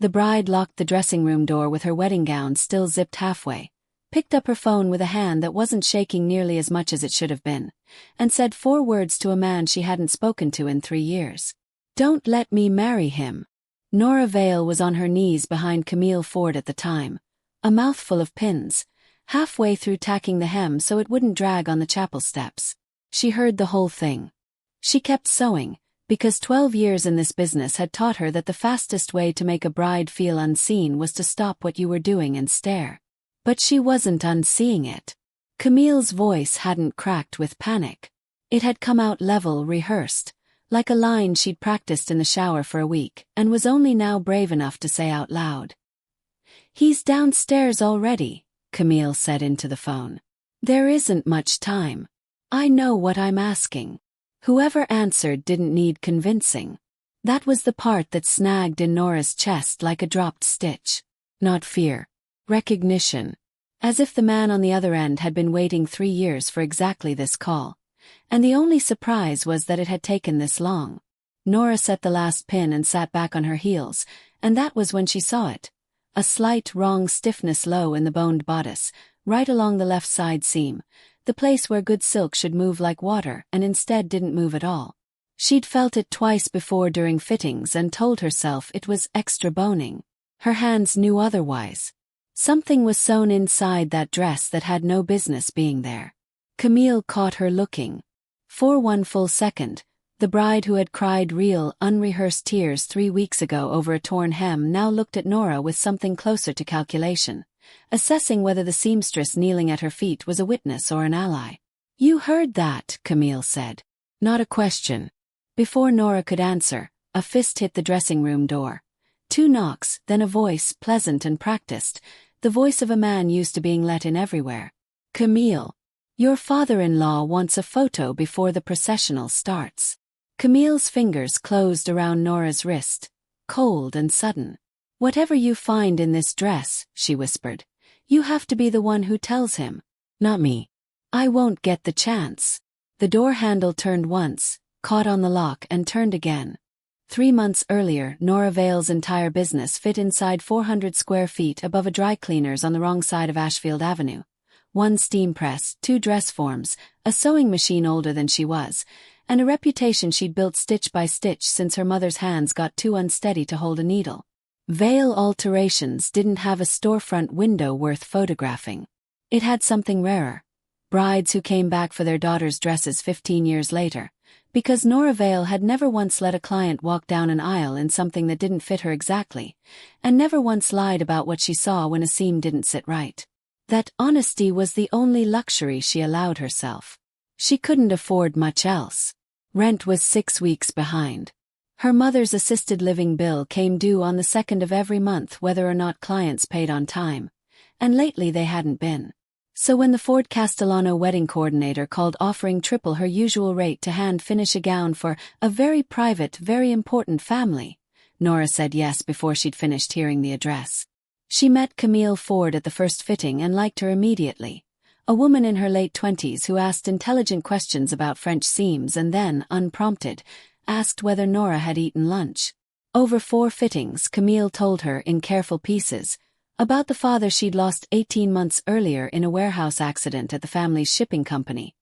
The bride locked the dressing room door with her wedding gown still zipped halfway, picked up her phone with a hand that wasn't shaking nearly as much as it should have been, and said 4 words to a man she hadn't spoken to in 3 years. "Don't let me marry him." Nora Vale was on her knees behind Camille Ford at the time, a mouthful of pins, halfway through tacking the hem so it wouldn't drag on the chapel steps. She heard the whole thing. She kept sewing, because 12 years in this business had taught her that the fastest way to make a bride feel unseen was to stop what you were doing and stare. But she wasn't unseeing it. Camille's voice hadn't cracked with panic. It had come out level, rehearsed, like a line she'd practiced in the shower for a week, and was only now brave enough to say out loud. "He's downstairs already," Camille said into the phone. "There isn't much time. I know what I'm asking." Whoever answered didn't need convincing. That was the part that snagged in Nora's chest like a dropped stitch. Not fear. Recognition. As if the man on the other end had been waiting 3 years for exactly this call. And the only surprise was that it had taken this long. Nora set the last pin and sat back on her heels, and that was when she saw it. A slight wrong stiffness low in the boned bodice, right along the left side seam, the place where good silk should move like water and instead didn't move at all. She'd felt it twice before during fittings and told herself it was extra boning. Her hands knew otherwise. Something was sewn inside that dress that had no business being there. Camille caught her looking. For one full second, the bride who had cried real, unrehearsed tears 3 weeks ago over a torn hem now looked at Nora with something closer to calculation, assessing whether the seamstress kneeling at her feet was a witness or an ally. "You heard that," Camille said. Not a question. Before Nora could answer, a fist hit the dressing room door. 2 knocks, then a voice, pleasant and practiced, the voice of a man used to being let in everywhere. "Camille, your father-in-law wants a photo before the processional starts." Camille's fingers closed around Nora's wrist, cold and sudden. "Whatever you find in this dress," she whispered, "you have to be the one who tells him. Not me. I won't get the chance." The door handle turned once, caught on the lock and turned again. 3 months earlier, Nora Vale's entire business fit inside 400 square feet above a dry cleaner's on the wrong side of Ashfield Avenue. 1 steam press, 2 dress forms, a sewing machine older than she was, and a reputation she'd built stitch by stitch since her mother's hands got too unsteady to hold a needle. Vale Alterations didn't have a storefront window worth photographing. It had something rarer. Brides who came back for their daughters' dresses 15 years later, because Nora Vale had never once let a client walk down an aisle in something that didn't fit her exactly, and never once lied about what she saw when a seam didn't sit right. That honesty was the only luxury she allowed herself. She couldn't afford much else. Rent was 6 weeks behind. Her mother's assisted living bill came due on the 2nd of every month whether or not clients paid on time, and lately they hadn't been. So when the Ford Castellano wedding coordinator called offering triple her usual rate to hand finish a gown for a very private, very important family, Nora said yes before she'd finished hearing the address. She met Camille Ford at the first fitting and liked her immediately. A woman in her late 20s who asked intelligent questions about French seams and then, unprompted, asked whether Nora had eaten lunch. Over 4 fittings, Camille told her, in careful pieces, about the father she'd lost 18 months earlier in a warehouse accident at the family's shipping company,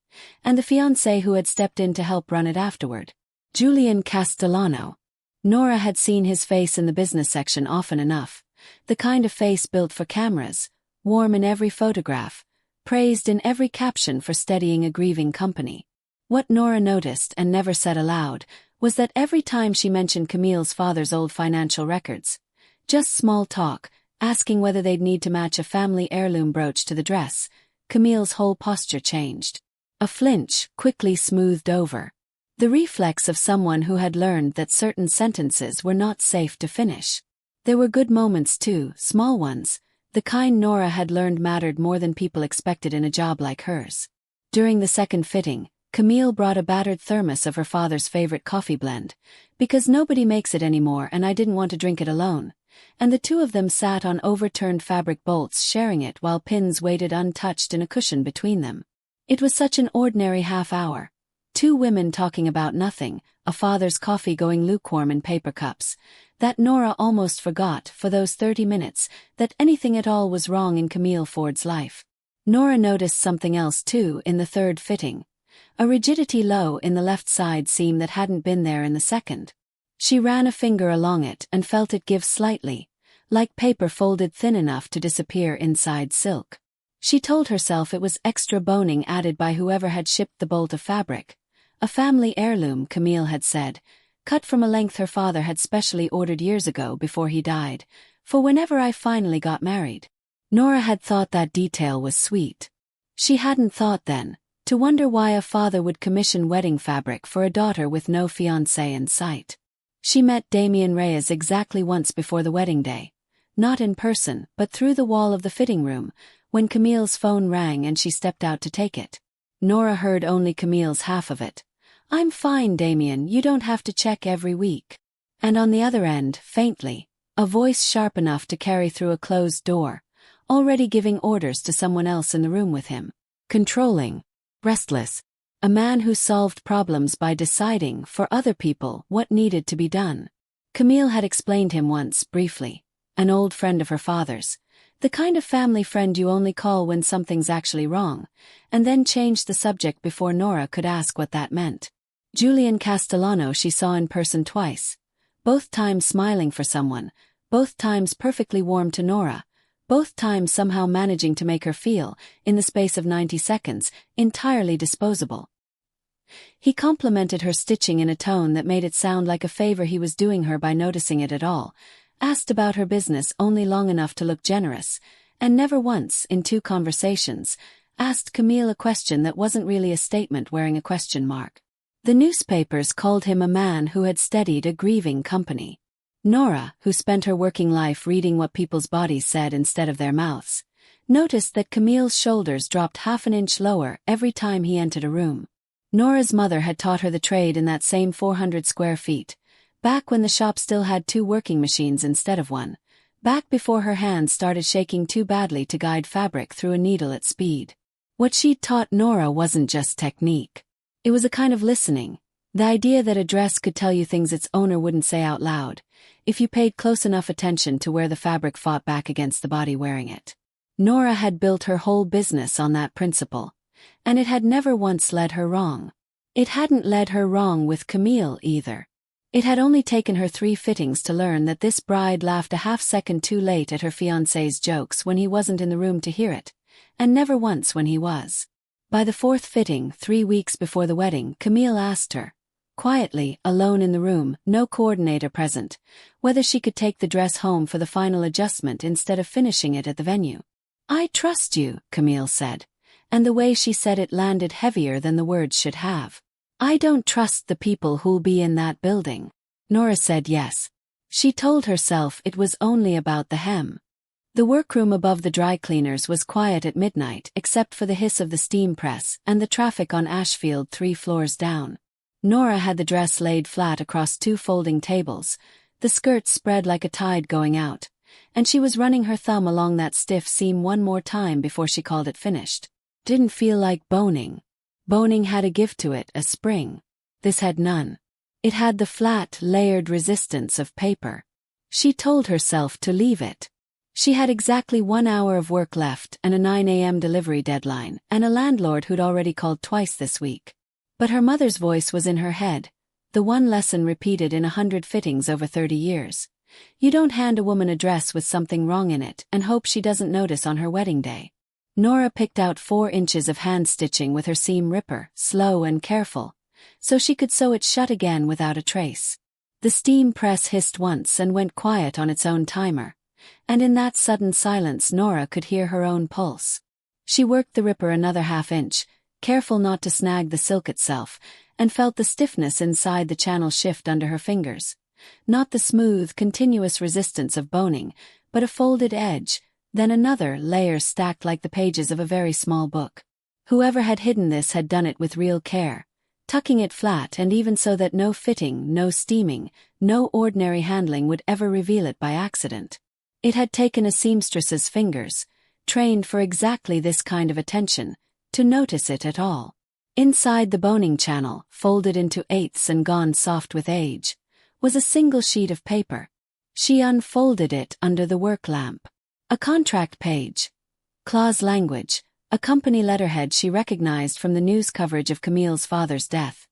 and the fiancé who had stepped in to help run it afterward. Julian Castellano. Nora had seen his face in the business section often enough, the kind of face built for cameras, warm in every photograph, praised in every caption for steadying a grieving company. What Nora noticed and never said aloud was that every time she mentioned Camille's father's old financial records, just small talk, asking whether they'd need to match a family heirloom brooch to the dress, Camille's whole posture changed. A flinch quickly smoothed over. The reflex of someone who had learned that certain sentences were not safe to finish. There were good moments too, small ones, the kind Nora had learned mattered more than people expected in a job like hers. During the second fitting, Camille brought a battered thermos of her father's favorite coffee blend, because nobody makes it anymore and I didn't want to drink it alone, and the 2 of them sat on overturned fabric bolts sharing it while pins waited untouched in a cushion between them. It was such an ordinary half hour. 2 women talking about nothing, a father's coffee going lukewarm in paper cups, that Nora almost forgot, for those 30 minutes, that anything at all was wrong in Camille Ford's life. Nora noticed something else too in the third fitting. A rigidity low in the left side seam that hadn't been there in the second. She ran a finger along it and felt it give slightly, like paper folded thin enough to disappear inside silk. She told herself it was extra boning added by whoever had shipped the bolt of fabric. A family heirloom, Camille had said, cut from a length her father had specially ordered years ago before he died, for whenever I finally got married. Nora had thought that detail was sweet. She hadn't thought then, to wonder why a father would commission wedding fabric for a daughter with no fiancé in sight. She met Damien Reyes exactly once before the wedding day. Not in person, but through the wall of the fitting room, when Camille's phone rang and she stepped out to take it. Nora heard only Camille's half of it. "I'm fine, Damien, you don't have to check every week." And on the other end, faintly, a voice sharp enough to carry through a closed door, already giving orders to someone else in the room with him. Controlling. Restless. A man who solved problems by deciding for other people what needed to be done. Camille had explained him once, briefly. An old friend of her father's. The kind of family friend you only call when something's actually wrong, and then changed the subject before Nora could ask what that meant. Julian Castellano she saw in person twice. Both times smiling for someone, both times perfectly warm to Nora, both times somehow managing to make her feel, in the space of 90 seconds, entirely disposable. He complimented her stitching in a tone that made it sound like a favor he was doing her by noticing it at all, asked about her business only long enough to look generous, and never once, in 2 conversations, asked Camille a question that wasn't really a statement wearing a question mark. The newspapers called him a man who had steadied a grieving company. Nora, who spent her working life reading what people's bodies said instead of their mouths, noticed that Camille's shoulders dropped half an inch lower every time he entered a room. Nora's mother had taught her the trade in that same 400 square feet, back when the shop still had 2 working machines instead of 1, back before her hands started shaking too badly to guide fabric through a needle at speed. What she'd taught Nora wasn't just technique. It was a kind of listening, the idea that a dress could tell you things its owner wouldn't say out loud, if you paid close enough attention to where the fabric fought back against the body wearing it. Nora had built her whole business on that principle, and it had never once led her wrong. It hadn't led her wrong with Camille either. It had only taken her 3 fittings to learn that this bride laughed a half-second too late at her fiancé's jokes when he wasn't in the room to hear it, and never once when he was. By the 4th fitting, 3 weeks before the wedding, Camille asked her, quietly, alone in the room, no coordinator present, whether she could take the dress home for the final adjustment instead of finishing it at the venue. "I trust you," Camille said, and the way she said it landed heavier than the words should have. "I don't trust the people who'll be in that building." Nora said yes. She told herself it was only about the hem. The workroom above the dry cleaners was quiet at midnight except for the hiss of the steam press and the traffic on Ashfield 3 floors down. Nora had the dress laid flat across 2 folding tables, the skirts spread like a tide going out, and she was running her thumb along that stiff seam one more time before she called it finished. Didn't feel like boning. Boning had a gift to it, a spring. This had none. It had the flat, layered resistance of paper. She told herself to leave it. She had exactly 1 hour of work left and a 9 a.m. delivery deadline, and a landlord who'd already called twice this week. But her mother's voice was in her head, the one lesson repeated in 100 fittings over 30 years. You don't hand a woman a dress with something wrong in it and hope she doesn't notice on her wedding day. Nora picked out 4 inches of hand stitching with her seam ripper, slow and careful, so she could sew it shut again without a trace. The steam press hissed once and went quiet on its own timer, and in that sudden silence Nora could hear her own pulse. She worked the ripper another half-inch, careful not to snag the silk itself, and felt the stiffness inside the channel shift under her fingers. Not the smooth, continuous resistance of boning, but a folded edge, then another layer stacked like the pages of a very small book. Whoever had hidden this had done it with real care, tucking it flat and even so that no fitting, no steaming, no ordinary handling would ever reveal it by accident. It had taken a seamstress's fingers, trained for exactly this kind of attention, to notice it at all. Inside the boning channel, folded into eighths and gone soft with age, was a single sheet of paper, She unfolded it under the work lamp. A contract page. Clause language, a company letterhead she recognized from the news coverage of Camille's father's death.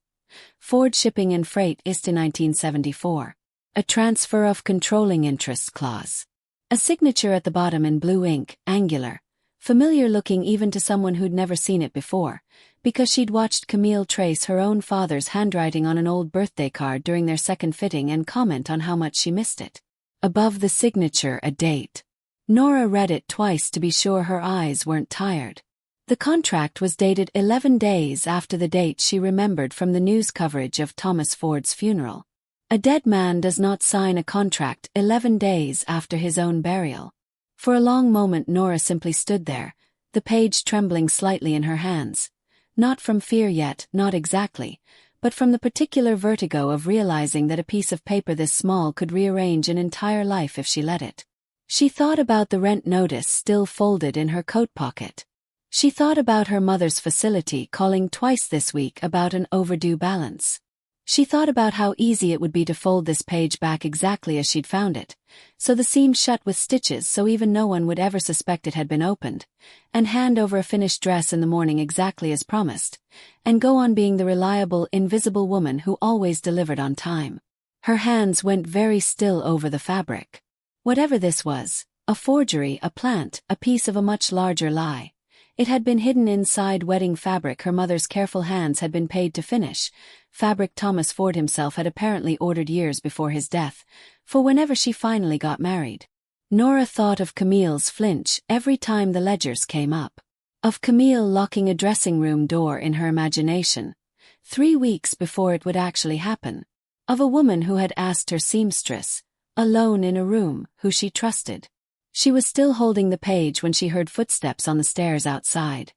Ford Shipping and Freight ISTA 1974. A transfer of controlling interest clause. A signature at the bottom in blue ink, angular, familiar looking even to someone who'd never seen it before, because she'd watched Camille trace her own father's handwriting on an old birthday card during their second fitting and comment on how much she missed it. Above the signature, a date. Nora read it twice to be sure her eyes weren't tired. The contract was dated 11 days after the date she remembered from the news coverage of Thomas Ford's funeral. A dead man does not sign a contract 11 days after his own burial. For a long moment Nora simply stood there, the page trembling slightly in her hands. Not from fear yet, not exactly, but from the particular vertigo of realizing that a piece of paper this small could rearrange an entire life if she let it. She thought about the rent notice still folded in her coat pocket. She thought about her mother's facility calling twice this week about an overdue balance. She thought about how easy it would be to fold this page back exactly as she'd found it, so the seam shut with stitches so even no one would ever suspect it had been opened, and hand over a finished dress in the morning exactly as promised, and go on being the reliable, invisible woman who always delivered on time. Her hands went very still over the fabric. Whatever this was, a forgery, a plant, a piece of a much larger lie. It had been hidden inside wedding fabric her mother's careful hands had been paid to finish, fabric Thomas Ford himself had apparently ordered years before his death, for whenever she finally got married. Nora thought of Camille's flinch every time the ledgers came up. Of Camille locking a dressing room door in her imagination, 3 weeks before it would actually happen. Of a woman who had asked her seamstress, alone in a room, who she trusted. She was still holding the page when she heard footsteps on the stairs outside.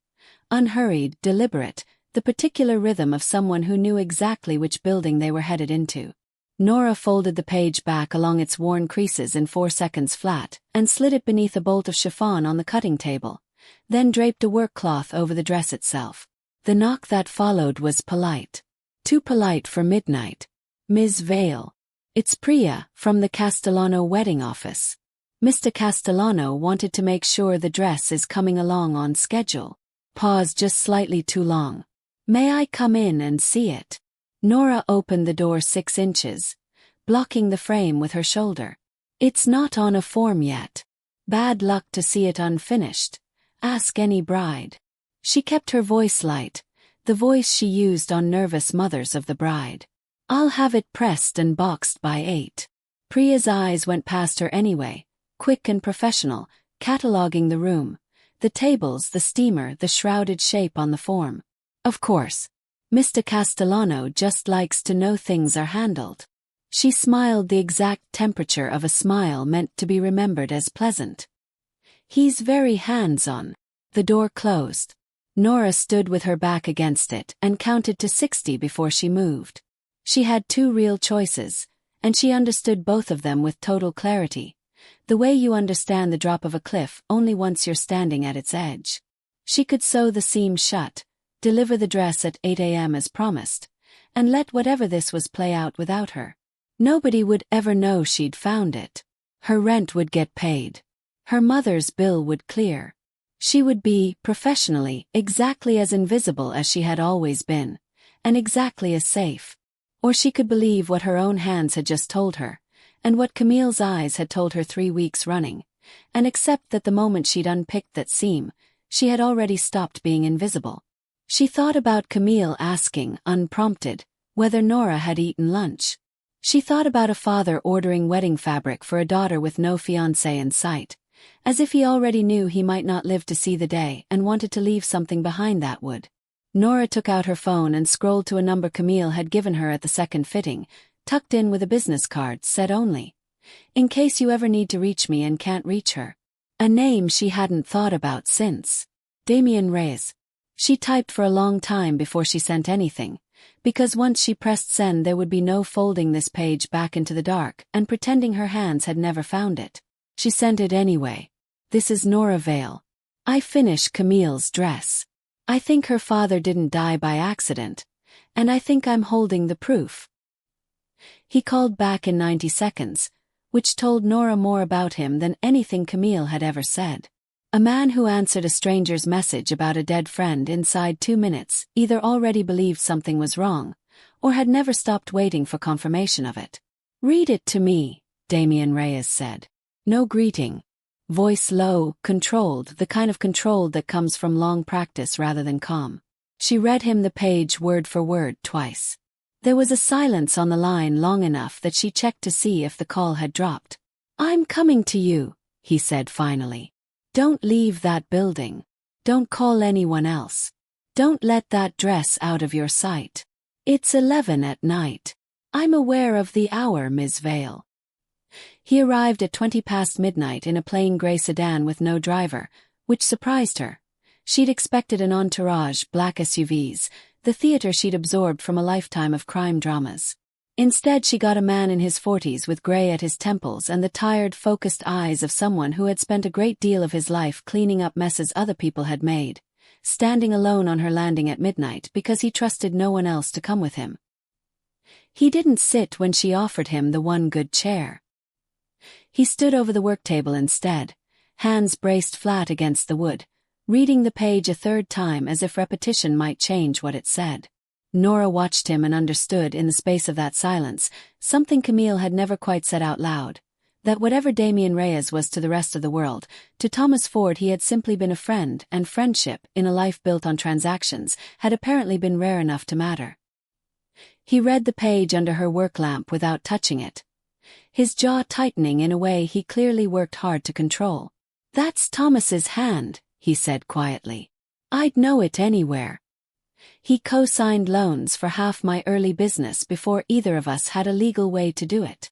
Unhurried, deliberate, the particular rhythm of someone who knew exactly which building they were headed into. Nora folded the page back along its worn creases in 4 seconds flat, and slid it beneath a bolt of chiffon on the cutting table, then draped a work cloth over the dress itself. The knock that followed was polite. Too polite for midnight. Ms. Vale. It's Priya, from the Castellano wedding office. Mr. Castellano wanted to make sure the dress is coming along on schedule. Pause just slightly too long. May I come in and see it? Nora opened the door 6 inches, blocking the frame with her shoulder. It's not on a form yet. Bad luck to see it unfinished. Ask any bride. She kept her voice light, the voice she used on nervous mothers of the bride. I'll have it pressed and boxed by 8. Priya's eyes went past her anyway, quick and professional, cataloging the room, the tables, the steamer, the shrouded shape on the form. Of course. Mr. Castellano just likes to know things are handled. She smiled, the exact temperature of a smile meant to be remembered as pleasant. He's very hands-on. The door closed. Nora stood with her back against it and counted to 60 before she moved. She had 2 real choices, and she understood both of them with total clarity. The way you understand the drop of a cliff only once you're standing at its edge. She could sew the seam shut, deliver the dress at 8 a.m. as promised, and let whatever this was play out without her. Nobody would ever know she'd found it. Her rent would get paid. Her mother's bill would clear. She would be, professionally, exactly as invisible as she had always been, and exactly as safe. Or she could believe what her own hands had just told her, and what Camille's eyes had told her 3 weeks running, and accept that the moment she'd unpicked that seam, she had already stopped being invisible. She thought about Camille asking, unprompted, whether Nora had eaten lunch. She thought about a father ordering wedding fabric for a daughter with no fiancé in sight, as if he already knew he might not live to see the day and wanted to leave something behind that would. Nora took out her phone and scrolled to a number Camille had given her at the second fitting, tucked in with a business card, said only, "In case you ever need to reach me and can't reach her." A name she hadn't thought about since. Damien Reyes. She typed for a long time before she sent anything, because once she pressed send there would be no folding this page back into the dark and pretending her hands had never found it. She sent it anyway. This is Nora Vale. I finish Camille's dress. I think her father didn't die by accident, and I think I'm holding the proof. He called back in 90 seconds, which told Nora more about him than anything Camille had ever said. A man who answered a stranger's message about a dead friend inside 2 minutes either already believed something was wrong, or had never stopped waiting for confirmation of it. "Read it to me," Damian Reyes said. No greeting. Voice low, controlled, the kind of controlled that comes from long practice rather than calm. She read him the page word for word twice. There was a silence on the line long enough that she checked to see if the call had dropped. "I'm coming to you," he said finally. "Don't leave that building. Don't call anyone else. Don't let that dress out of your sight. It's 11 at night. I'm aware of the hour, Ms. Vale." He arrived at 20 past midnight in a plain gray sedan with no driver, which surprised her. She'd expected an entourage, black SUVs, the theater she'd absorbed from a lifetime of crime dramas. Instead, she got a man in his 40s with gray at his temples and the tired, focused eyes of someone who had spent a great deal of his life cleaning up messes other people had made, standing alone on her landing at midnight because he trusted no one else to come with him. He didn't sit when she offered him the one good chair. He stood over the work table instead, hands braced flat against the wood, reading the page a third time as if repetition might change what it said. Nora watched him and understood in the space of that silence something Camille had never quite said out loud, that whatever Damian Reyes was to the rest of the world, to Thomas Ford he had simply been a friend, and friendship, in a life built on transactions, had apparently been rare enough to matter. He read the page under her work lamp without touching it, his jaw tightening in a way he clearly worked hard to control. "That's Thomas's hand," he said quietly. "I'd know it anywhere. He co-signed loans for half my early business before either of us had a legal way to do it."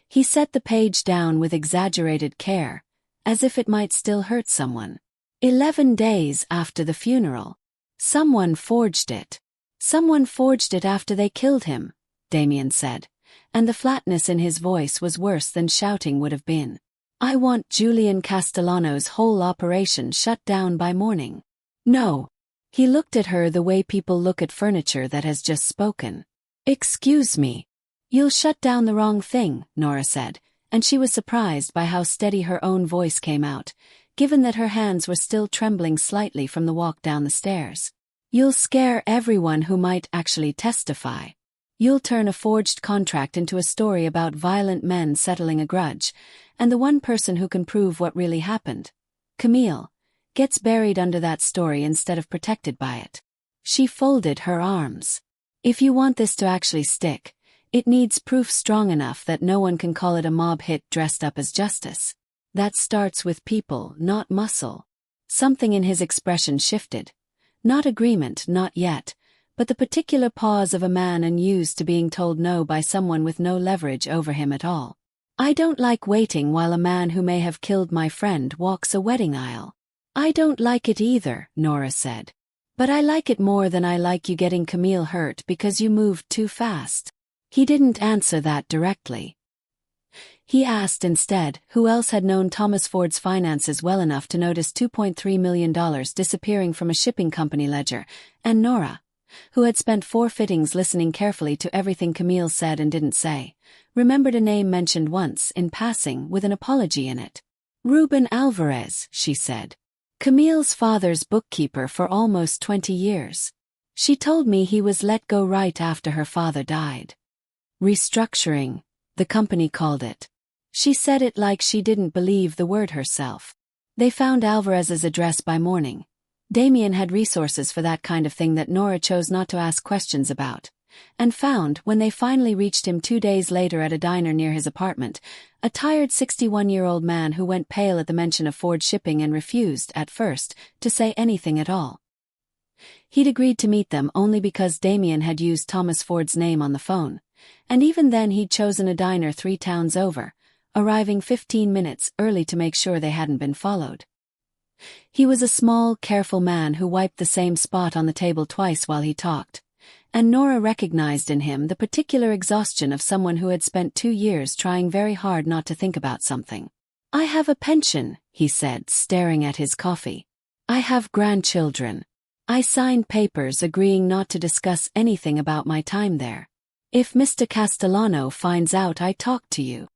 He set the page down with exaggerated care, as if it might still hurt someone. 11 days after the funeral. Someone forged it. Someone forged it after they killed him, Damian said, and the flatness in his voice was worse than shouting would have been. "I want Julian Castellano's whole operation shut down by morning." "No." He looked at her the way people look at furniture that has just spoken. "Excuse me. You'll shut down the wrong thing," Nora said, and she was surprised by how steady her own voice came out, given that her hands were still trembling slightly from the walk down the stairs. "You'll scare everyone who might actually testify. You'll turn a forged contract into a story about violent men settling a grudge, and the one person who can prove what really happened, Camille, gets buried under that story instead of protected by it." She folded her arms. "If you want this to actually stick, it needs proof strong enough that no one can call it a mob hit dressed up as justice. That starts with people, not muscle." Something in his expression shifted. Not agreement, not yet, but the particular pause of a man unused to being told no by someone with no leverage over him at all. "I don't like waiting while a man who may have killed my friend walks a wedding aisle." "I don't like it either," Nora said. "But I like it more than I like you getting Camille hurt because you moved too fast." He didn't answer that directly. He asked instead who else had known Thomas Ford's finances well enough to notice $2.3 million disappearing from a shipping company ledger, and Nora, who had spent 4 fittings listening carefully to everything Camille said and didn't say, remembered a name mentioned once, in passing, with an apology in it. "Ruben Alvarez," she said. "Camille's father's bookkeeper for almost 20 years. She told me he was let go right after her father died. Restructuring, the company called it. She said it like she didn't believe the word herself. They found Alvarez's address by morning. Damian had resources for that kind of thing that Nora chose not to ask questions about, and found, when they finally reached him 2 days later at a diner near his apartment, a tired 61-year-old man who went pale at the mention of Ford shipping and refused, at first, to say anything at all. He'd agreed to meet them only because Damian had used Thomas Ford's name on the phone, and even then he'd chosen a diner 3 towns over, arriving 15 minutes early to make sure they hadn't been followed. He was a small, careful man who wiped the same spot on the table twice while he talked, and Nora recognized in him the particular exhaustion of someone who had spent 2 years trying very hard not to think about something. "I have a pension," he said, staring at his coffee. "I have grandchildren. I signed papers agreeing not to discuss anything about my time there. If Mr. Castellano finds out I talked to you."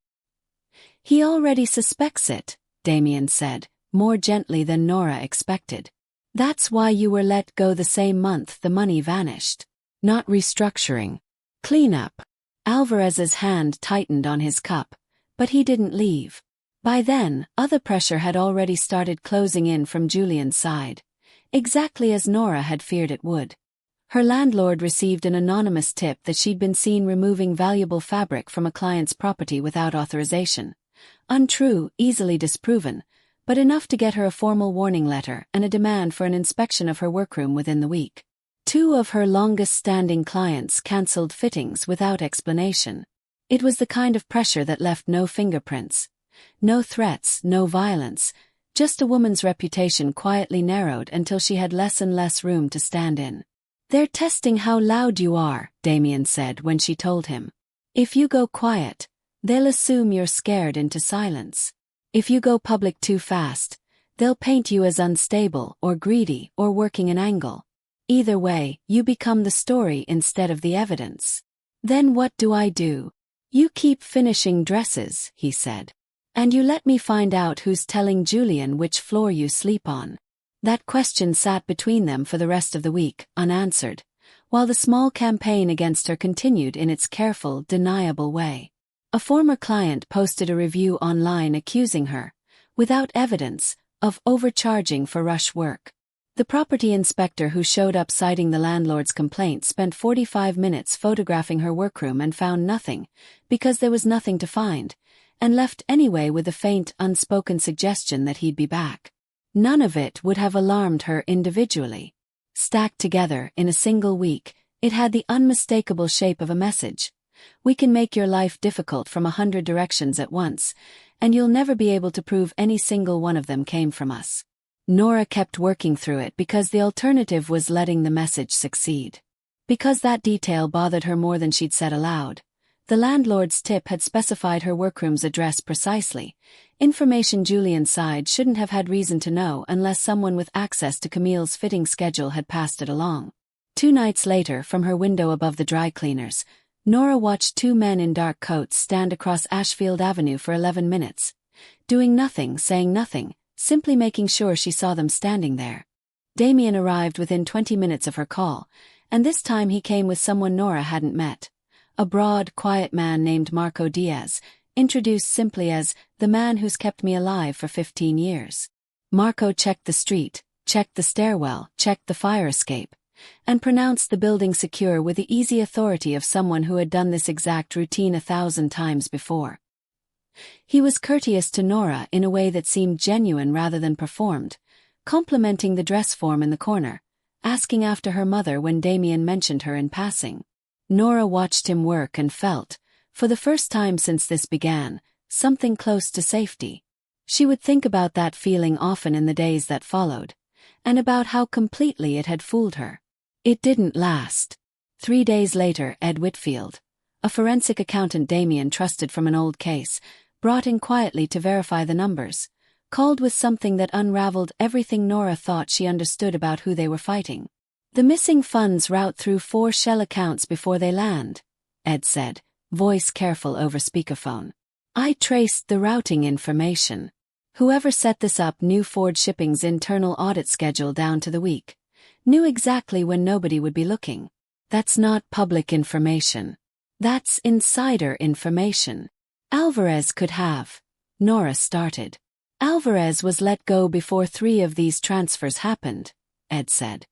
He already suspects it, Damien said, more gently than Nora expected. That's why you were let go the same month the money vanished. Not restructuring. Cleanup. Alvarez's hand tightened on his cup, but he didn't leave. By then, other pressure had already started closing in from Julian's side, exactly as Nora had feared it would. Her landlord received an anonymous tip that she'd been seen removing valuable fabric from a client's property without authorization. Untrue, easily disproven, but enough to get her a formal warning letter and a demand for an inspection of her workroom within the week. 2 of her longest-standing clients cancelled fittings without explanation. It was the kind of pressure that left no fingerprints. No threats, no violence, just a woman's reputation quietly narrowed until she had less and less room to stand in. They're testing how loud you are, Damien said when she told him. If you go quiet, they'll assume you're scared into silence. If you go public too fast, they'll paint you as unstable or greedy or working an angle. Either way, you become the story instead of the evidence. Then what do I do? You keep finishing dresses, he said. And you let me find out who's telling Julian which floor you sleep on. That question sat between them for the rest of the week, unanswered, while the small campaign against her continued in its careful, deniable way. A former client posted a review online accusing her, without evidence, of overcharging for rush work. The property inspector who showed up citing the landlord's complaint spent 45 minutes photographing her workroom and found nothing, because there was nothing to find, and left anyway with the faint, unspoken suggestion that he'd be back. None of it would have alarmed her individually. Stacked together in a single week, it had the unmistakable shape of a message. We can make your life difficult from 100 directions at once, and you'll never be able to prove any single one of them came from us. Nora kept working through it because the alternative was letting the message succeed. Because that detail bothered her more than she'd said aloud. The landlord's tip had specified her workroom's address precisely, information Julian's side shouldn't have had reason to know unless someone with access to Camille's fitting schedule had passed it along. 2 nights later, from her window above the dry cleaners, Nora watched 2 men in dark coats stand across Ashfield Avenue for 11 minutes. Doing nothing, saying nothing, simply making sure she saw them standing there. Damien arrived within 20 minutes of her call, and this time he came with someone Nora hadn't met. A broad, quiet man named Marco Diaz, introduced simply as the man who's kept me alive for 15 years. Marco checked the street, checked the stairwell, checked the fire escape, and pronounced the building secure with the easy authority of someone who had done this exact routine 1,000 times before. He was courteous to Nora in a way that seemed genuine rather than performed, complimenting the dress form in the corner, asking after her mother when Damien mentioned her in passing. Nora watched him work and felt, for the first time since this began, something close to safety. She would think about that feeling often in the days that followed, and about how completely it had fooled her. It didn't last. 3 days later, Ed Whitfield, a forensic accountant Damien trusted from an old case, brought in quietly to verify the numbers, called with something that unraveled everything Nora thought she understood about who they were fighting. The missing funds route through 4 shell accounts before they land, Ed said, voice careful over speakerphone. I traced the routing information. Whoever set this up knew Ford Shipping's internal audit schedule down to the week. Knew exactly when nobody would be looking. That's not public information. That's insider information. Alvarez could have. Nora started. Alvarez was let go before 3 of these transfers happened, Ed said.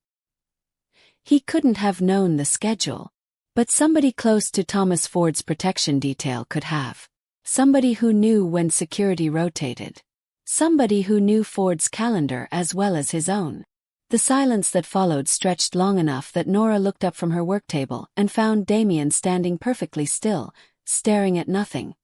He couldn't have known the schedule. But somebody close to Thomas Ford's protection detail could have. Somebody who knew when security rotated. Somebody who knew Ford's calendar as well as his own. The silence that followed stretched long enough that Nora looked up from her work table and found Damien standing perfectly still, staring at nothing.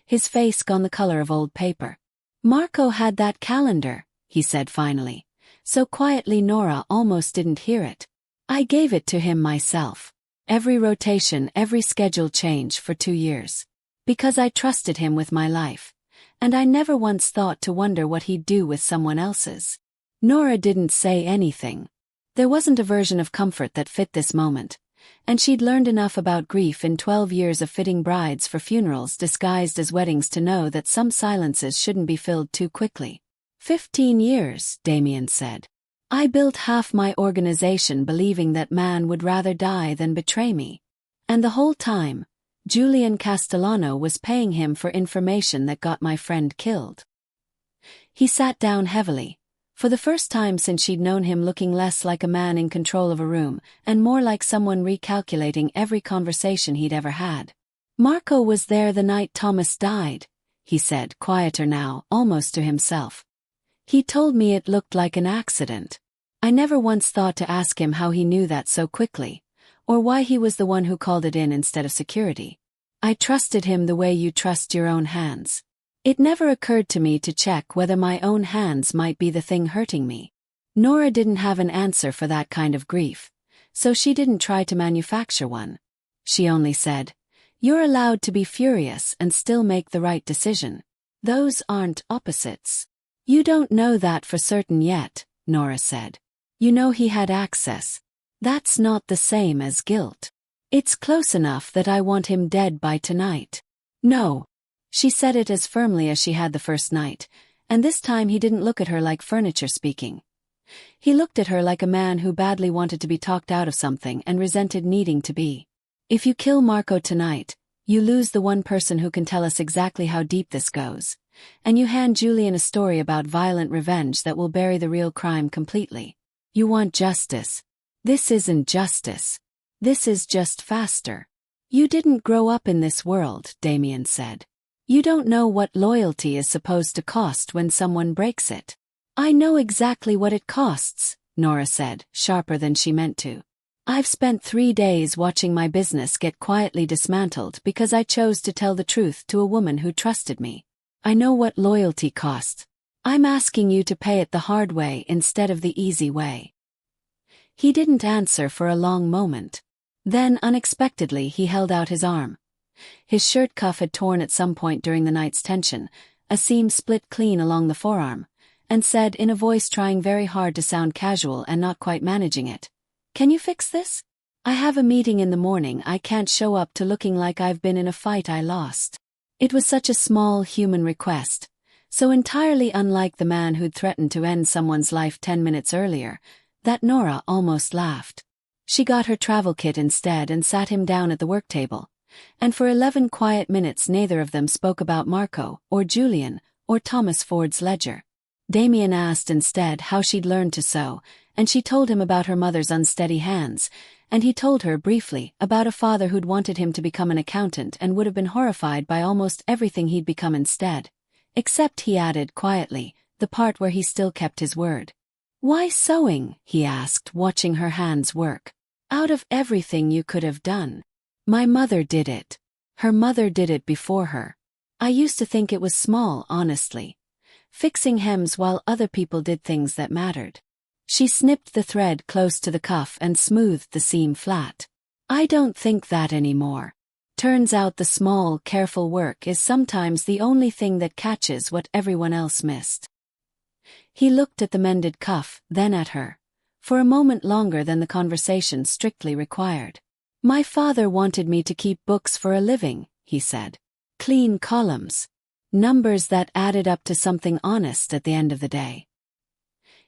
His face gone the color of old paper. Marco had that calendar, he said finally, so quietly Nora almost didn't hear it. I gave it to him myself. Every rotation, every schedule change for 2 years. Because I trusted him with my life. And I never once thought to wonder what he'd do with someone else's. Nora didn't say anything. There wasn't a version of comfort that fit this moment, And she'd learned enough about grief in 12 years of fitting brides for funerals disguised as weddings to know that some silences shouldn't be filled too quickly. 15 years, Damien said. I built half my organization believing that man would rather die than betray me. And the whole time, Julian Castellano was paying him for information that got my friend killed. He sat down heavily, for the first time since she'd known him, looking less like a man in control of a room and more like someone recalculating every conversation he'd ever had. Marco was there the night Thomas died, he said, quieter now, almost to himself. He told me it looked like an accident. I never once thought to ask him how he knew that so quickly, or why he was the one who called it in instead of security. I trusted him the way you trust your own hands. It never occurred to me to check whether my own hands might be the thing hurting me. Nora didn't have an answer for that kind of grief, so she didn't try to manufacture one. She only said, "You're allowed to be furious and still make the right decision. Those aren't opposites." "You don't know that for certain yet," Nora said. "You know he had access. That's not the same as guilt. It's close enough that I want him dead by tonight." "No." She said it as firmly as she had the first night, and this time he didn't look at her like furniture speaking. He looked at her like a man who badly wanted to be talked out of something and resented needing to be. "If you kill Marco tonight, you lose the one person who can tell us exactly how deep this goes, and you hand Julian a story about violent revenge that will bury the real crime completely. You want justice. This isn't justice. This is just faster. You didn't grow up in this world," Damien said. "You don't know what loyalty is supposed to cost when someone breaks it." "I know exactly what it costs," Nora said, sharper than she meant to. "I've spent 3 days watching my business get quietly dismantled because I chose to tell the truth to a woman who trusted me. I know what loyalty costs. I'm asking you to pay it the hard way instead of the easy way." He didn't answer for a long moment. Then, unexpectedly, he held out his arm. His shirt cuff had torn at some point during the night's tension, a seam split clean along the forearm, and said in a voice trying very hard to sound casual and not quite managing it, "Can you fix this? I have a meeting in the morning. I can't show up to looking like I've been in a fight I lost." It was such a small human request, so entirely unlike the man who'd threatened to end someone's life 10 minutes earlier, that Nora almost laughed. She got her travel kit instead and sat him down at the work table. And for 11 quiet minutes neither of them spoke about Marco, or Julian, or Thomas Ford's ledger. Damien asked instead how she'd learned to sew, and she told him about her mother's unsteady hands, and he told her briefly about a father who'd wanted him to become an accountant and would have been horrified by almost everything he'd become instead. Except, he added quietly, the part where he still kept his word. "Why sewing?" he asked, watching her hands work. "Out of everything you could have done. My mother did it. Her mother did it before her. I used to think it was small, honestly. Fixing hems while other people did things that mattered." She snipped the thread close to the cuff and smoothed the seam flat. "I don't think that anymore. Turns out the small, careful work is sometimes the only thing that catches what everyone else missed." He looked at the mended cuff, then at her, for a moment longer than the conversation strictly required. "My father wanted me to keep books for a living," he said. "Clean columns. Numbers that added up to something honest at the end of the day.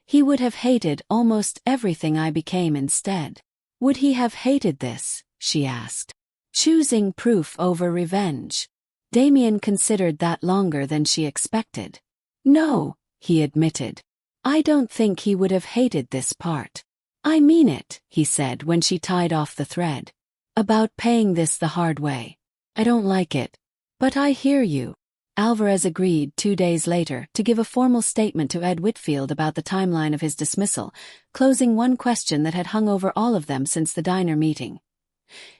He would have hated almost everything I became instead." "Would he have hated this?" she asked. Choosing proof over revenge. Damien considered that longer than she expected. "No," he admitted. "I don't think he would have hated this part. I mean it," he said when she tied off the thread. "About paying this the hard way. I don't like it. But I hear you." Alvarez agreed 2 days later to give a formal statement to Ed Whitfield about the timeline of his dismissal, closing one question that had hung over all of them since the diner meeting.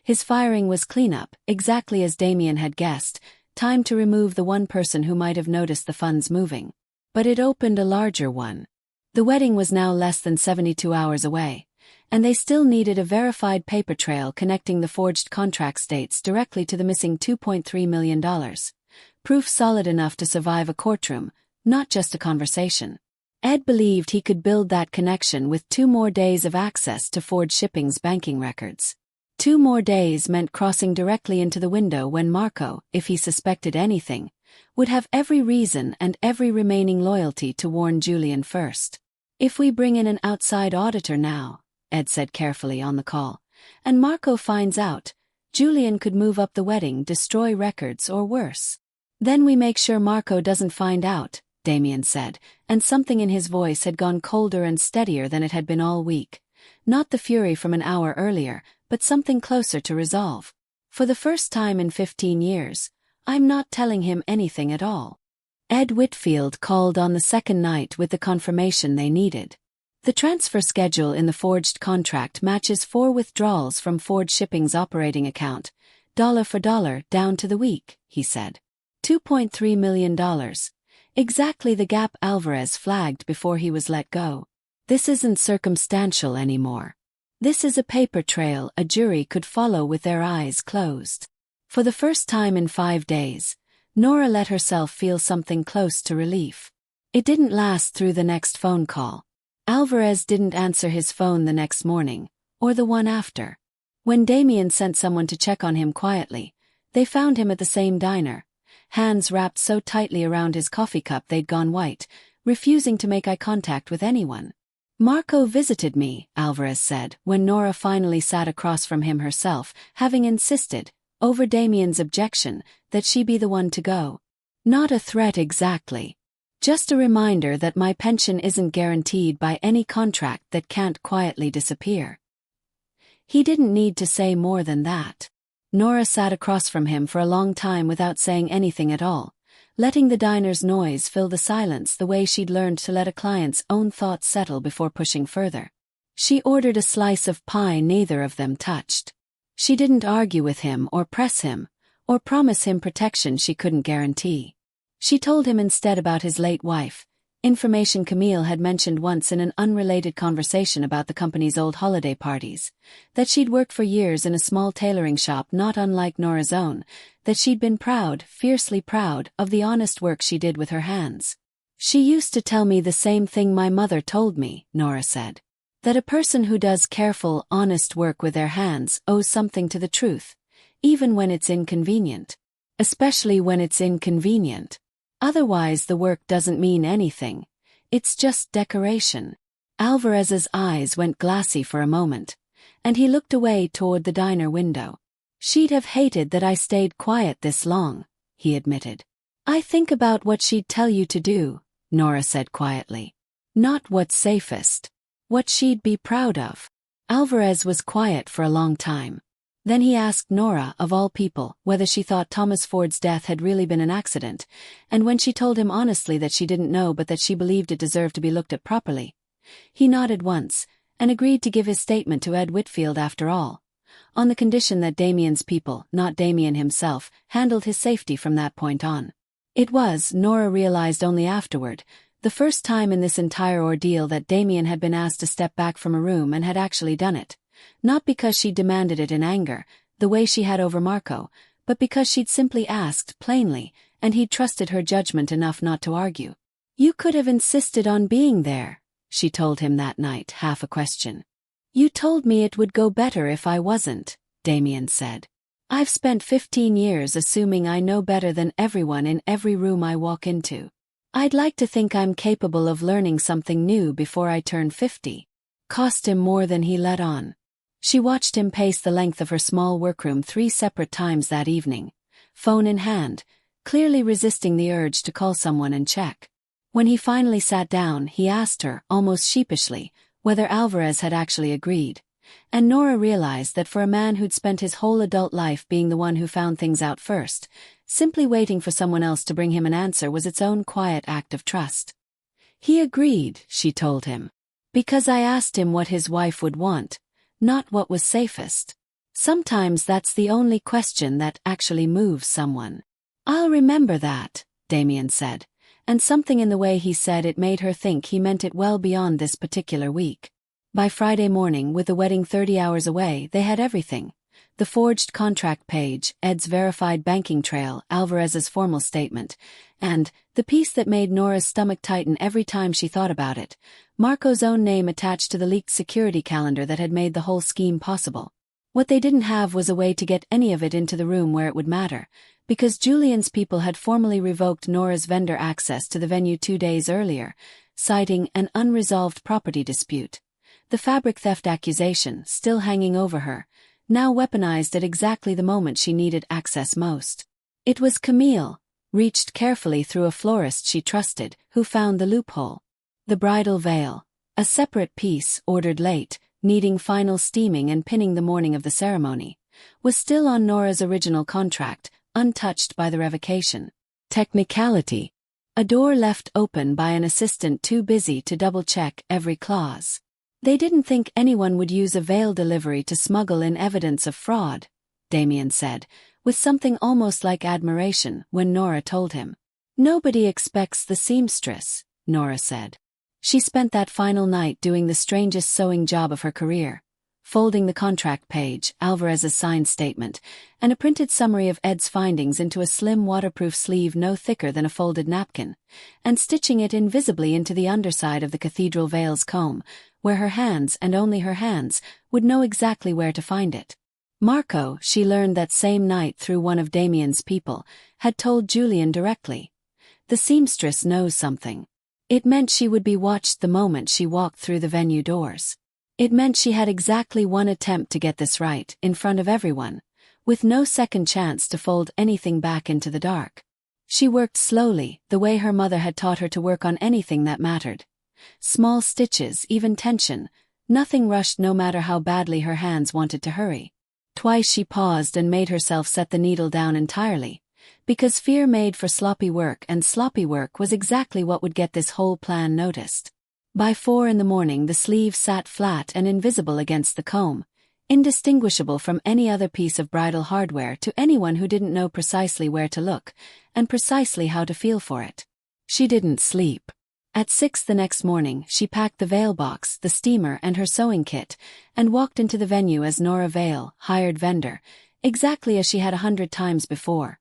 His firing was cleanup, exactly as Damien had guessed, time to remove the one person who might have noticed the funds moving. But it opened a larger one. The wedding was now less than 72 hours away, and they still needed a verified paper trail connecting the forged contract states directly to the missing $2.3 million. Proof solid enough to survive a courtroom, not just a conversation. Ed believed he could build that connection with 2 more days of access to Ford Shipping's banking records. 2 more days meant crossing directly into the window when Marco, if he suspected anything, would have every reason and every remaining loyalty to warn Julian first. If we bring in an outside auditor now, Ed said carefully on the call, and Marco finds out, Julian could move up the wedding, destroy records, or worse. Then we make sure Marco doesn't find out, Damien said, and something in his voice had gone colder and steadier than it had been all week. Not the fury from an hour earlier, but something closer to resolve. For the first time in 15 years, I'm not telling him anything at all. Ed Whitfield called on the second night with the confirmation they needed. The transfer schedule in the forged contract matches 4 withdrawals from Ford Shipping's operating account, dollar for dollar, down to the week, he said. $2.3 million. Exactly the gap Alvarez flagged before he was let go. This isn't circumstantial anymore. This is a paper trail a jury could follow with their eyes closed. For the first time in 5 days, Nora let herself feel something close to relief. It didn't last through the next phone call. Alvarez didn't answer his phone the next morning, or the one after. When Damien sent someone to check on him quietly, they found him at the same diner, hands wrapped so tightly around his coffee cup they'd gone white, refusing to make eye contact with anyone. Marco visited me, Alvarez said, when Nora finally sat across from him herself, having insisted, over Damien's objection, that she be the one to go. Not a threat exactly. Just a reminder that my pension isn't guaranteed by any contract that can't quietly disappear. He didn't need to say more than that. Nora sat across from him for a long time without saying anything at all, letting the diner's noise fill the silence the way she'd learned to let a client's own thoughts settle before pushing further. She ordered a slice of pie neither of them touched. She didn't argue with him or press him, or promise him protection she couldn't guarantee. She told him instead about his late wife, information Camille had mentioned once in an unrelated conversation about the company's old holiday parties, that she'd worked for years in a small tailoring shop not unlike Nora's own, that she'd been proud, fiercely proud, of the honest work she did with her hands. She used to tell me the same thing my mother told me, Nora said, that a person who does careful, honest work with their hands owes something to the truth, even when it's inconvenient. Especially when it's inconvenient. Otherwise the work doesn't mean anything. It's just decoration. Alvarez's eyes went glassy for a moment, and he looked away toward the diner window. She'd have hated that I stayed quiet this long, he admitted. I think about what she'd tell you to do, Nora said quietly. Not what's safest. What she'd be proud of. Alvarez was quiet for a long time. Then he asked Nora, of all people, whether she thought Thomas Ford's death had really been an accident, and when she told him honestly that she didn't know but that she believed it deserved to be looked at properly, he nodded once, and agreed to give his statement to Ed Whitfield after all, on the condition that Damien's people, not Damien himself, handled his safety from that point on. It was, Nora realized only afterward, the first time in this entire ordeal that Damien had been asked to step back from a room and had actually done it. Not because she demanded it in anger, the way she had over Marco, but because she'd simply asked, plainly, and he'd trusted her judgment enough not to argue. You could have insisted on being there, she told him that night, half a question. You told me it would go better if I wasn't, Damien said. I've spent 15 years assuming I know better than everyone in every room I walk into. I'd like to think I'm capable of learning something new before I turn 50. Cost him more than he let on. She watched him pace the length of her small workroom 3 separate times that evening, phone in hand, clearly resisting the urge to call someone and check. When he finally sat down, he asked her, almost sheepishly, whether Alvarez had actually agreed, and Nora realized that for a man who'd spent his whole adult life being the one who found things out first, simply waiting for someone else to bring him an answer was its own quiet act of trust. He agreed, she told him, because I asked him what his wife would want, not what was safest. Sometimes that's the only question that actually moves someone. I'll remember that, Damien said, and something in the way he said it made her think he meant it well beyond this particular week. By Friday morning, with the wedding 30 hours away, they had everything. The forged contract page, Ed's verified banking trail, Alvarez's formal statement, and, the piece that made Nora's stomach tighten every time she thought about it, Marco's own name attached to the leaked security calendar that had made the whole scheme possible. What they didn't have was a way to get any of it into the room where it would matter, because Julian's people had formally revoked Nora's vendor access to the venue 2 days earlier, citing an unresolved property dispute. The fabric theft accusation, still hanging over her, now weaponized at exactly the moment she needed access most. It was Camille, reached carefully through a florist she trusted, who found the loophole. The bridal veil, a separate piece ordered late, needing final steaming and pinning the morning of the ceremony, was still on Nora's original contract, untouched by the revocation. Technicality. A door left open by an assistant too busy to double-check every clause. They didn't think anyone would use a veil delivery to smuggle in evidence of fraud, Damien said, with something almost like admiration when Nora told him. Nobody expects the seamstress, Nora said. She spent that final night doing the strangest sewing job of her career, folding the contract page, Alvarez's signed statement, and a printed summary of Ed's findings into a slim waterproof sleeve no thicker than a folded napkin, and stitching it invisibly into the underside of the cathedral veil's comb, where her hands, and only her hands, would know exactly where to find it. Marco, she learned that same night through one of Damien's people, had told Julian directly. The seamstress knows something. It meant she would be watched the moment she walked through the venue doors. It meant she had exactly one attempt to get this right, in front of everyone, with no second chance to fold anything back into the dark. She worked slowly, the way her mother had taught her to work on anything that mattered. Small stitches, even tension, nothing rushed no matter how badly her hands wanted to hurry. Twice she paused and made herself set the needle down entirely, because fear made for sloppy work, and sloppy work was exactly what would get this whole plan noticed. By 4 a.m, the sleeve sat flat and invisible against the comb, indistinguishable from any other piece of bridal hardware to anyone who didn't know precisely where to look, and precisely how to feel for it. She didn't sleep. At 6 the next morning, she packed the veil box, the steamer, and her sewing kit, and walked into the venue as Nora Vale, hired vendor, exactly as she had 100 times before.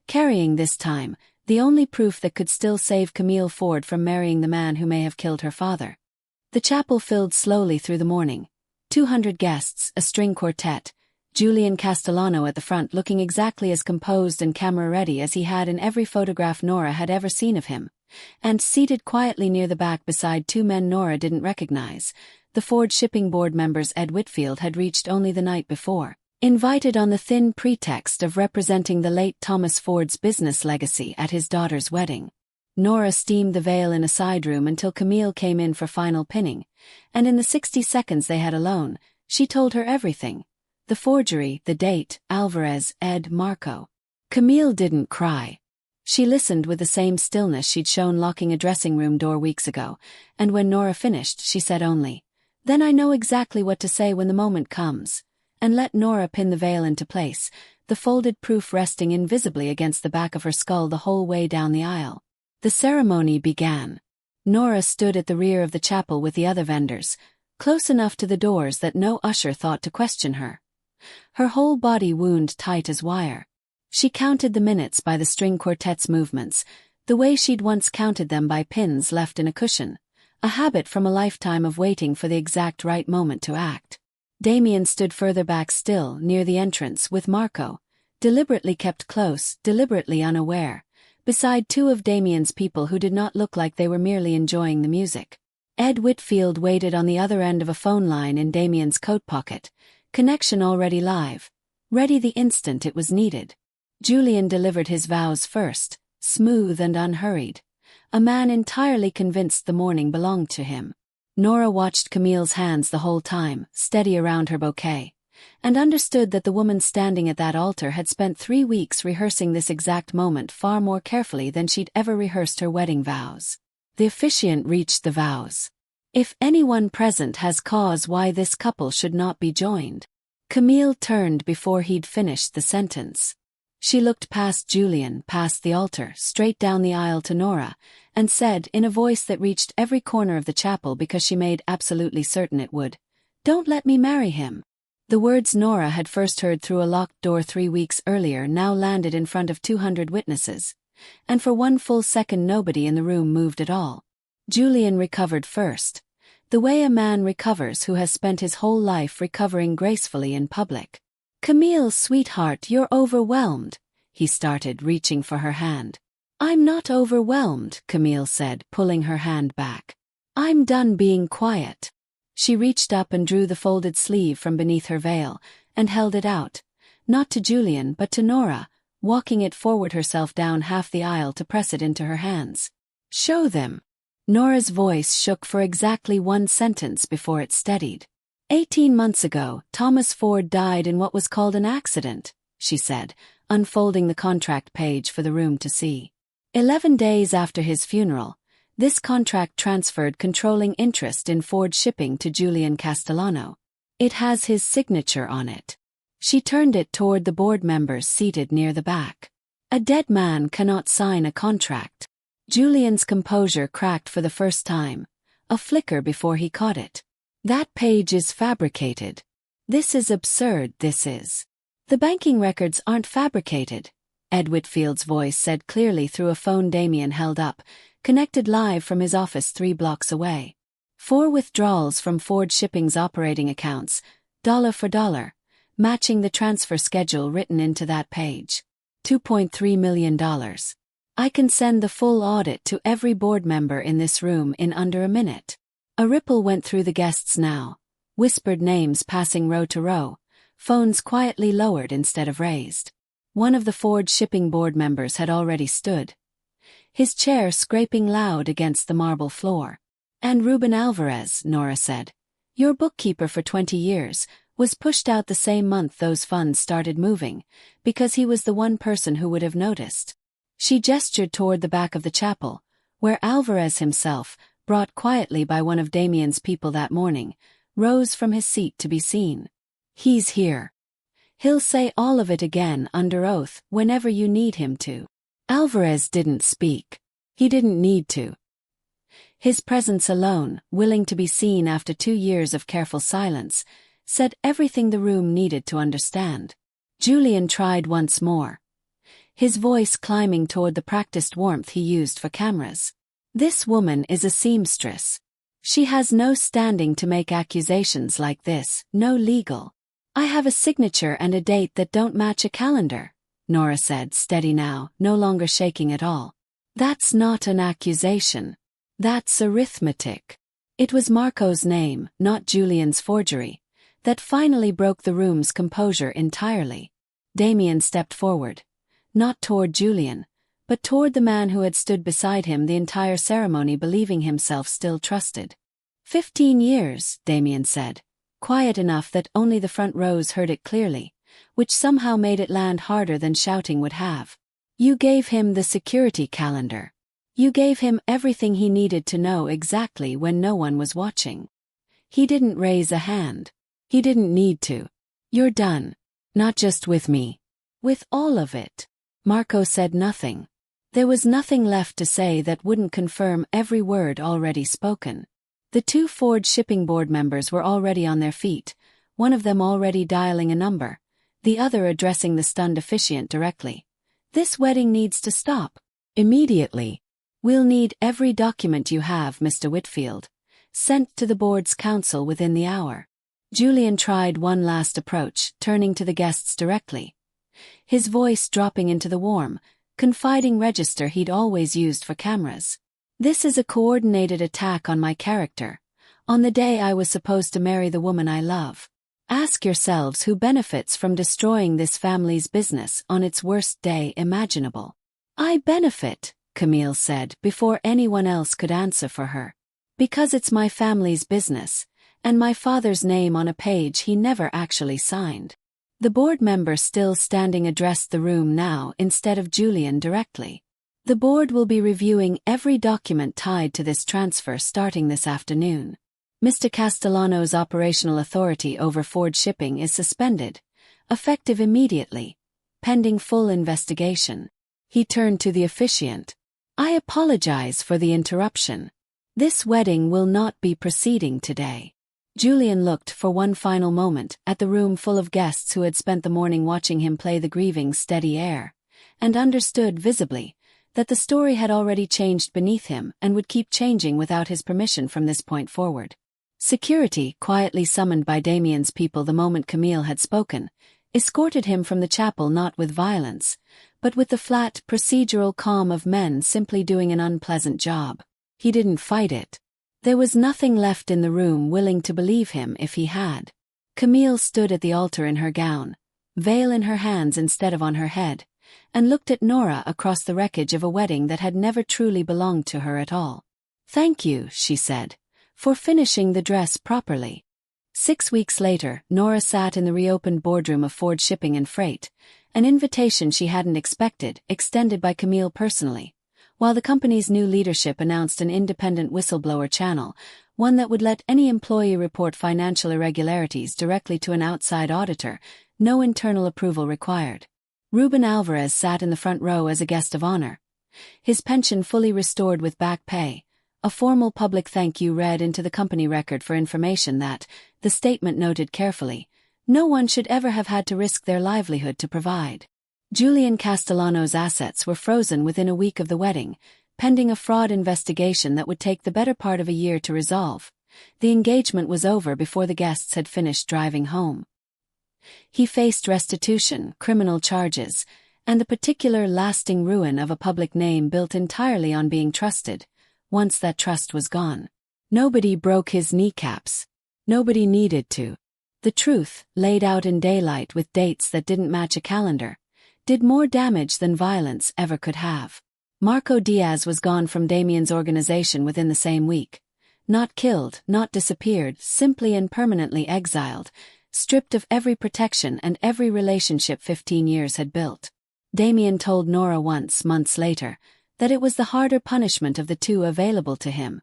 Carrying this time, the only proof that could still save Camille Ford from marrying the man who may have killed her father. The chapel filled slowly through the morning. 200 guests, a string quartet, Julian Castellano at the front looking exactly as composed and camera-ready as he had in every photograph Nora had ever seen of him. And seated quietly near the back beside 2 men Nora didn't recognize, the Ford shipping board members Ed Whitfield had reached only the night before, invited on the thin pretext of representing the late Thomas Ford's business legacy at his daughter's wedding. Nora steamed the veil in a side room until Camille came in for final pinning, and in the 60 seconds they had alone, she told her everything. The forgery, the date, Alvarez, Ed, Marco. Camille didn't cry. She listened with the same stillness she'd shown locking a dressing room door weeks ago, and when Nora finished, she said only, "Then I know exactly what to say when the moment comes," and let Nora pin the veil into place, the folded proof resting invisibly against the back of her skull the whole way down the aisle. The ceremony began. Nora stood at the rear of the chapel with the other vendors, close enough to the doors that no usher thought to question her. Her whole body wound tight as wire. She counted the minutes by the string quartet's movements, the way she'd once counted them by pins left in a cushion, a habit from a lifetime of waiting for the exact right moment to act. Damien stood further back still, near the entrance, with Marco, deliberately kept close, deliberately unaware, beside 2 of Damien's people who did not look like they were merely enjoying the music. Ed Whitfield waited on the other end of a phone line in Damien's coat pocket, connection already live, ready the instant it was needed. Julian delivered his vows first, smooth and unhurried, a man entirely convinced the morning belonged to him. Nora watched Camille's hands the whole time, steady around her bouquet, and understood that the woman standing at that altar had spent 3 weeks rehearsing this exact moment far more carefully than she'd ever rehearsed her wedding vows. The officiant reached the vows. "If anyone present has cause why this couple should not be joined." Camille turned before he'd finished the sentence. She looked past Julian, past the altar, straight down the aisle to Nora, and said in a voice that reached every corner of the chapel because she made absolutely certain it would, "Don't let me marry him." The words Nora had first heard through a locked door 3 weeks earlier now landed in front of 200 witnesses, and for 1 full second nobody in the room moved at all. Julian recovered first, The way a man recovers who has spent his whole life recovering gracefully in public. "Camille, sweetheart, you're overwhelmed," he started, reaching for her hand. "I'm not overwhelmed," Camille said, pulling her hand back. "I'm done being quiet." She reached up and drew the folded sleeve from beneath her veil, and held it out, not to Julian but to Nora, walking it forward herself down half the aisle to press it into her hands. "Show them." Nora's voice shook for exactly one sentence before it steadied. 18 months ago, Thomas Ford died in what was called an accident, she said, unfolding the contract page for the room to see. 11 days after his funeral, this contract transferred controlling interest in Ford Shipping to Julian Castellano. It has his signature on it. She turned it toward the board members seated near the back. A dead man cannot sign a contract. Julian's composure cracked for the first time, a flicker before he caught it. "That page is fabricated. This is absurd, this is." "The banking records aren't fabricated," Ed Whitfield's voice said clearly through a phone Damien held up, connected live from his office 3 blocks away. 4 withdrawals from Ford Shipping's operating accounts, dollar for dollar, matching the transfer schedule written into that page. $2.3 million. I can send the full audit to every board member in this room in under a minute. A ripple went through the guests now, whispered names passing row to row, phones quietly lowered instead of raised. One of the Ford Shipping board members had already stood, his chair scraping loud against the marble floor. "And Ruben Alvarez," Nora said, "your bookkeeper for 20 years, was pushed out the same month those funds started moving, because he was the one person who would have noticed." She gestured toward the back of the chapel, where Alvarez himself, brought quietly by one of Damien's people that morning, rose from his seat to be seen. "He's here. He'll say all of it again under oath whenever you need him to." Alvarez didn't speak. He didn't need to. His presence alone, willing to be seen after 2 years of careful silence, said everything the room needed to understand. Julian tried once more, his voice climbing toward the practiced warmth he used for cameras. "This woman is a seamstress. She has no standing to make accusations like this, no legal." "I have a signature and a date that don't match a calendar," Nora said, steady now, no longer shaking at all. "That's not an accusation. That's arithmetic." It was Marco's name, not Julian's forgery, that finally broke the room's composure entirely. Damien stepped forward, not toward Julian, but toward the man who had stood beside him the entire ceremony, believing himself still trusted. 15 years, Damien said, quiet enough that only the front rows heard it clearly, which somehow made it land harder than shouting would have. "You gave him the security calendar. You gave him everything he needed to know exactly when no one was watching. He didn't raise a hand. He didn't need to. You're done. Not just with me. With all of it." Marco said nothing. There was nothing left to say that wouldn't confirm every word already spoken. The 2 Ford Shipping board members were already on their feet, one of them already dialing a number, the other addressing the stunned officiant directly. "This wedding needs to stop. Immediately. We'll need every document you have, Mr. Whitfield, sent to the board's counsel within the hour." Julian tried one last approach, turning to the guests directly, his voice dropping into the warm, confiding register he'd always used for cameras. "This is a coordinated attack on my character, on the day I was supposed to marry the woman I love. Ask yourselves who benefits from destroying this family's business on its worst day imaginable." "I benefit," Camille said before anyone else could answer for her. "Because it's my family's business, and my father's name on a page he never actually signed." The board member still standing addressed the room now instead of Julian directly. "The board will be reviewing every document tied to this transfer starting this afternoon. Mr. Castellano's operational authority over Ford Shipping is suspended, effective immediately, pending full investigation." He turned to the officiant. "I apologize for the interruption. This wedding will not be proceeding today." Julian looked for one final moment at the room full of guests who had spent the morning watching him play the grieving steady air, and understood visibly that the story had already changed beneath him and would keep changing without his permission from this point forward. Security, quietly summoned by Damien's people the moment Camille had spoken, escorted him from the chapel not with violence, but with the flat, procedural calm of men simply doing an unpleasant job. He didn't fight it. There was nothing left in the room willing to believe him if he had. Camille stood at the altar in her gown, veil in her hands instead of on her head, and looked at Nora across the wreckage of a wedding that had never truly belonged to her at all. "Thank you," she said, "for finishing the dress properly." 6 weeks later, Nora sat in the reopened boardroom of Ford Shipping and Freight, an invitation she hadn't expected, extended by Camille personally, while the company's new leadership announced an independent whistleblower channel, one that would let any employee report financial irregularities directly to an outside auditor, no internal approval required. Ruben Alvarez sat in the front row as a guest of honor. His pension fully restored with back pay, a formal public thank you read into the company record for information that, the statement noted carefully, no one should ever have had to risk their livelihood to provide. Julian Castellano's assets were frozen within a week of the wedding, pending a fraud investigation that would take the better part of a year to resolve. The engagement was over before the guests had finished driving home. He faced restitution, criminal charges, and the particular lasting ruin of a public name built entirely on being trusted. Once that trust was gone, nobody broke his kneecaps. Nobody needed to. The truth, laid out in daylight with dates that didn't match a calendar, did more damage than violence ever could have. Marco Diaz was gone from Damien's organization within the same week. Not killed, not disappeared, simply and permanently exiled, stripped of every protection and every relationship 15 years had built. Damien told Nora once, months later, that it was the harder punishment of the two available to him,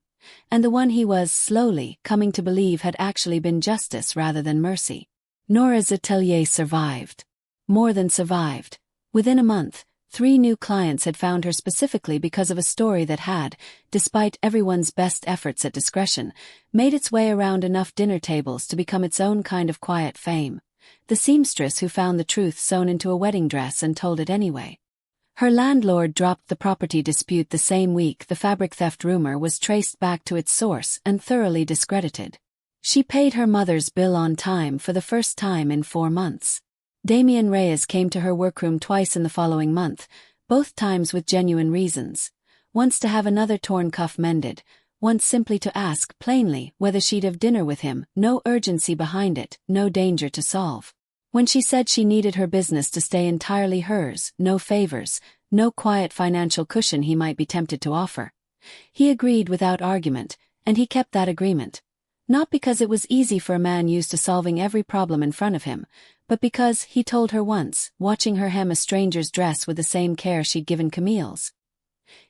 and the one he was slowly coming to believe had actually been justice rather than mercy. Nora's atelier survived. More than survived. Within a month, 3 new clients had found her specifically because of a story that had, despite everyone's best efforts at discretion, made its way around enough dinner tables to become its own kind of quiet fame. The seamstress who found the truth sewn into a wedding dress and told it anyway. Her landlord dropped the property dispute the same week the fabric theft rumor was traced back to its source and thoroughly discredited. She paid her mother's bill on time for the first time in 4 months. Damien Reyes came to her workroom twice in the following month, both times with genuine reasons. Once to have another torn cuff mended, once simply to ask plainly whether she'd have dinner with him, no urgency behind it, no danger to solve. When she said she needed her business to stay entirely hers, no favors, no quiet financial cushion he might be tempted to offer. He agreed without argument, and he kept that agreement. Not because it was easy for a man used to solving every problem in front of him, but because, he told her once, watching her hem a stranger's dress with the same care she'd given Camille's,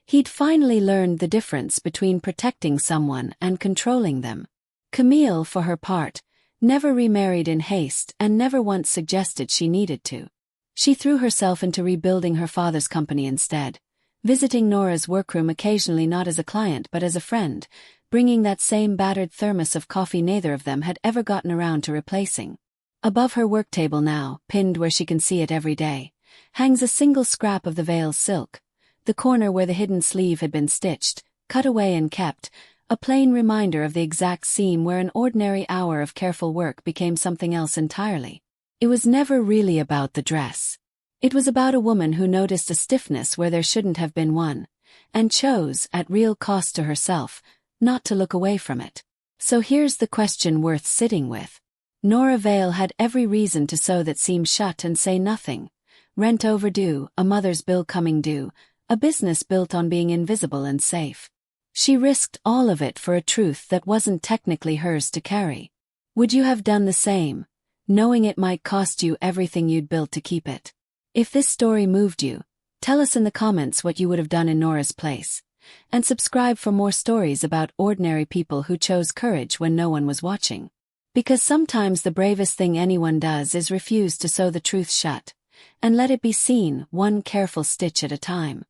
he'd finally learned the difference between protecting someone and controlling them. Camille, for her part, never remarried in haste and never once suggested she needed to. She threw herself into rebuilding her father's company instead, visiting Nora's workroom occasionally not as a client but as a friend, bringing that same battered thermos of coffee neither of them had ever gotten around to replacing. Above her work table now, pinned where she can see it every day, hangs a single scrap of the veil's silk, the corner where the hidden sleeve had been stitched, cut away and kept, a plain reminder of the exact seam where an ordinary hour of careful work became something else entirely. It was never really about the dress. It was about a woman who noticed a stiffness where there shouldn't have been one, and chose, at real cost to herself, not to look away from it. So here's the question worth sitting with. Nora Vale had every reason to sew that seam shut and say nothing. Rent overdue, a mother's bill coming due, a business built on being invisible and safe. She risked all of it for a truth that wasn't technically hers to carry. Would you have done the same, knowing it might cost you everything you'd built to keep it? If this story moved you, tell us in the comments what you would have done in Nora's place. And subscribe for more stories about ordinary people who chose courage when no one was watching. Because sometimes the bravest thing anyone does is refuse to sew the truth shut, and let it be seen, one careful stitch at a time.